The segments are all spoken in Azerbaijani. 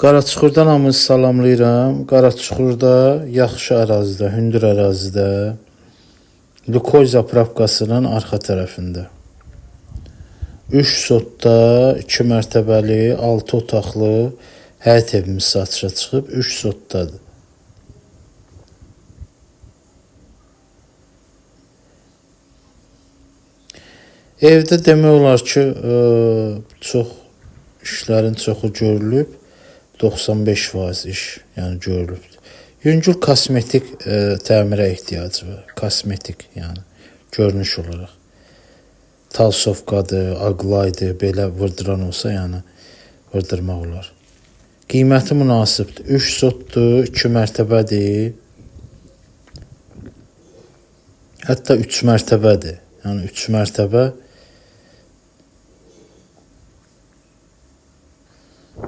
Qaraçuxurdan hamınızı salamlayıram. Qaraçuxurda yaxşı ərazidə, hündür ərazidə, Lukoil zapravkasının arxa tərəfində 3 sotda 2 mərtəbəli, 6 otaqlı həyət evimiz satışa çıxıb. 3 sotdadır. Evdə demək olar ki, çox işlərin çoxu görülüb. 95% iş, yəni görülübdür. Yüngül kosmetik təmirə ehtiyacı var. Kosmetik, yəni görünüş olaraq. Talsovkadır, aqlaydır, belə vırdıran olsa, yəni vırdırmaq olar. Qiyməti münasibdir. 3 sotdur, 2 mərtəbədir. Hətta 3 mərtəbədir. Yəni 3 mərtəbə.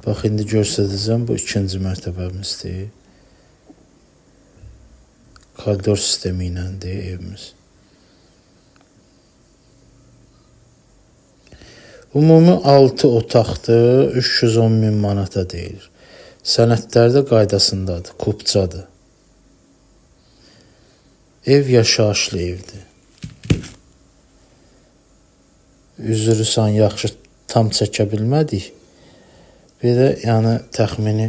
Bax, indi göstərəcəm, bu ikinci mərtəbəmizdir. Koridor sistemi iləndir evimiz. Ümumi 6 otaqdır, 310 min manata deyilir. Sənədlərdə qaydasındadır, kupçadır. Ev yaşayışlı evdir. Üzrüsən yaxşı tam çəkə bilmədik. Belə, yəni təxmini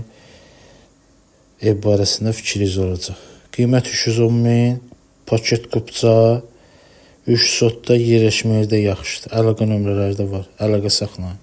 ev barəsində fikriniz olacaq. Qiymət 310 min, paket kupça, 3 sotda yerləşməkdə yaxşıdır. Əlaqə nömrələri də var. Əlaqə saxlayın.